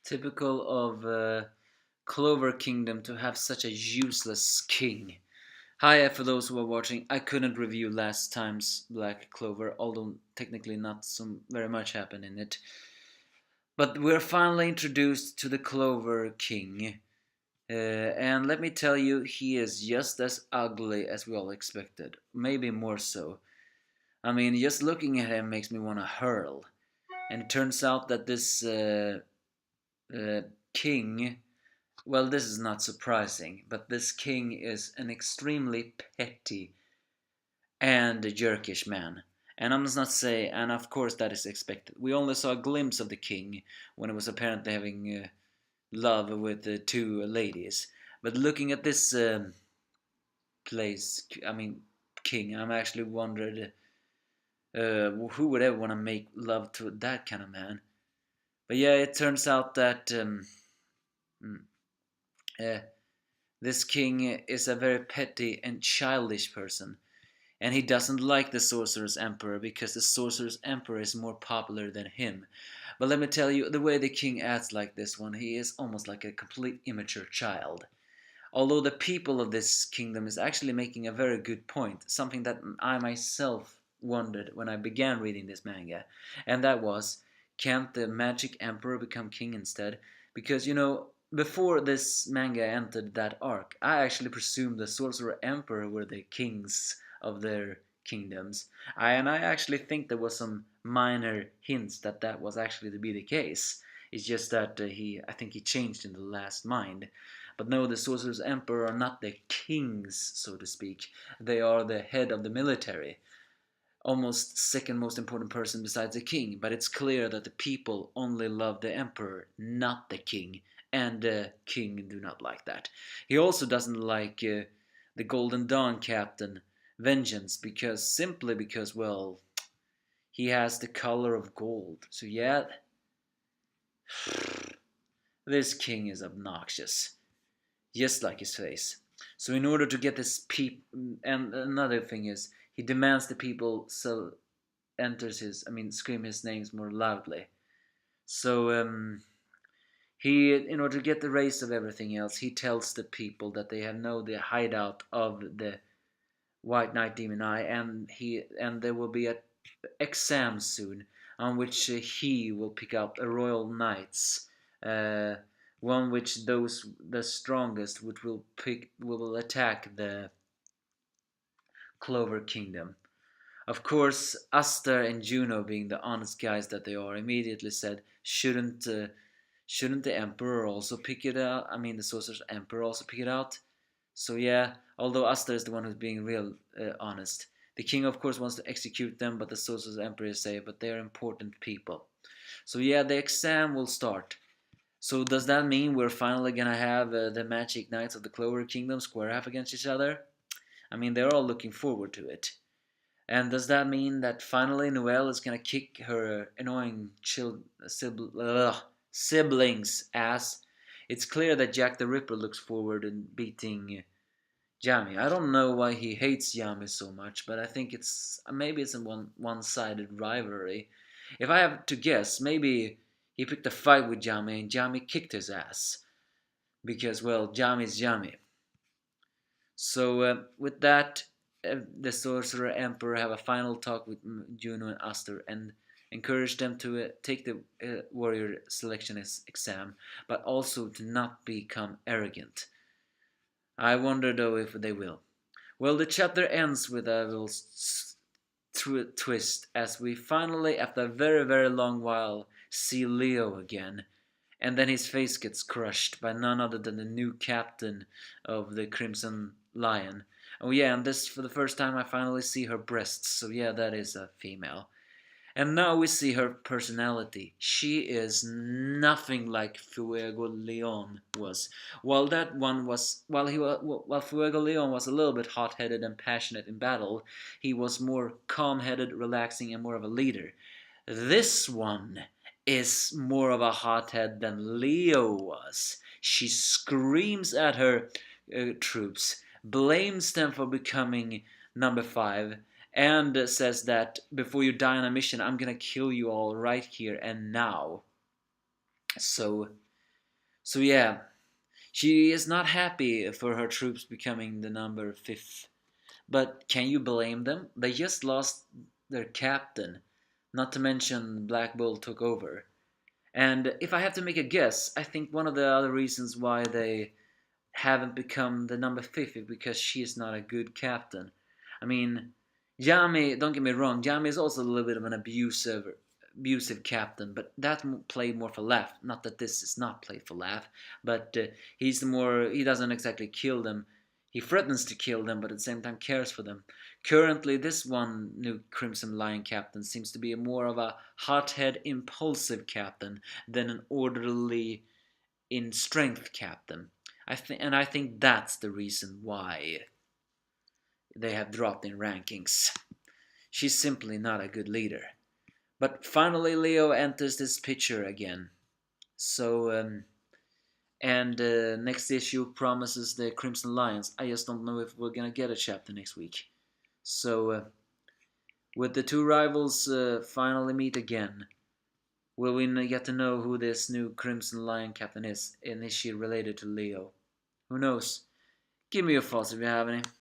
Typical of Clover Kingdom to have such a useless king. Hi, for those who are watching, I couldn't review last time's Black Clover, although technically not so very much happened in it. But we're finally introduced to the Clover King. And let me tell you, he is just as ugly as we all expected. Maybe more so. I mean, just looking at him makes me want to hurl. And it turns out that this uh, king, well, this is not surprising, but this king is an extremely petty and jerkish man. And I must not say, and of course that is expected. We only saw a glimpse of the king when he was apparently having love with two ladies. But looking at this place, I mean, king, I'm actually wondered who would ever want to make love to that kind of man. But yeah, it turns out that mm, uh, this king is a very petty and childish person. And he doesn't like the Sorcerers Emperor because the Sorcerers Emperor is more popular than him. But let me tell you, the way the king acts like this one, he is almost like a complete immature child. Although the people of this kingdom is actually making a very good point, something that I myself wondered when I began reading this manga, and that was, can't the magic emperor become king instead? Because, before this manga entered that arc, I actually presumed the sorcerer emperor were the kings of their kingdoms. And I actually think there was some minor hints that that was actually to be the case. It's just that I think he changed in the last mind. But no, the Sorcerers Emperor are not the kings, so to speak. They are the head of the military. Almost second most important person besides the king. But it's clear that the people only love the emperor, not the king. And the king do not like that. He also doesn't like the Golden Dawn captain, Vengeance, simply because, well, he has the color of gold. So yeah, this king is obnoxious. Just like his face. So in order to get this and another thing is, he demands the people scream his names more loudly. So in order to get the race of everything else, he tells the people that they have know the hideout of the White Knight Demon Eye, and there will be an exam soon on which he will pick out a royal knights. Uh, One which those the strongest which will attack the Clover Kingdom. Of course, Aster and Juno, being the honest guys that they are, immediately said, shouldn't the Emperor also pick it out? I mean, the Sorcerer's Emperor also pick it out. So yeah, although Aster is the one who's being real honest, the king of course wants to execute them, but the Sorcerer's Emperor say, but they are important people. So yeah, the exam will start. So does that mean we're finally gonna have the Magic Knights of the Clover Kingdom square off against each other? I mean, they're all looking forward to it. And does that mean that finally Noelle is gonna kick her annoying siblings' ass? It's clear that Jack the Ripper looks forward in beating Yami. I don't know why he hates Yami so much, but I think maybe it's a one-sided rivalry. If I have to guess, maybe he picked a fight with Yami and Yami kicked his ass because, well, Yami's Yami. So with that, the Sorcerer Emperor have a final talk with Juno and Aster and encourage them to take the warrior selectionist exam, but also to not become arrogant. I wonder though if they will. Well, the chapter ends with a little twist as we finally, after a very, very long while, see Leo again. And then his face gets crushed by none other than the new captain of the Crimson Lion. Oh yeah, and this for the first time I finally see her breasts. So yeah, that is a female. And now we see her personality. She is nothing like Fuego Leon was. While Fuego Leon was a little bit hot-headed and passionate in battle, he was more calm-headed, relaxing, and more of a leader. This one is more of a hothead than Leo was. She screams at her troops, blames them for becoming number 5, and says that before you die on a mission, I'm gonna kill you all right here and now. So So yeah, she is not happy for her troops becoming the number fifth. But can you blame them? They just lost their captain. Not to mention Black Bull took over. And if I have to make a guess, I think one of the other reasons why they haven't become the number 50 because she is not a good captain. I mean, Yami, don't get me wrong, Yami is also a little bit of an abusive captain, but that played more for laugh. Not that this is not played for laugh, but he doesn't exactly kill them. He threatens to kill them, but at the same time cares for them. Currently, this one new Crimson Lion captain seems to be more of a hothead, impulsive captain than an orderly, in strength captain. I think that's the reason why they have dropped in rankings. She's simply not a good leader. But finally, Leo enters this picture again. So, and next issue promises the Crimson Lions. I just don't know if we're gonna get a chapter next week. So, with the two rivals finally meet again, will we get to know who this new Crimson Lion captain is? And is she related to Leo? Who knows? Give me your thoughts if you have any.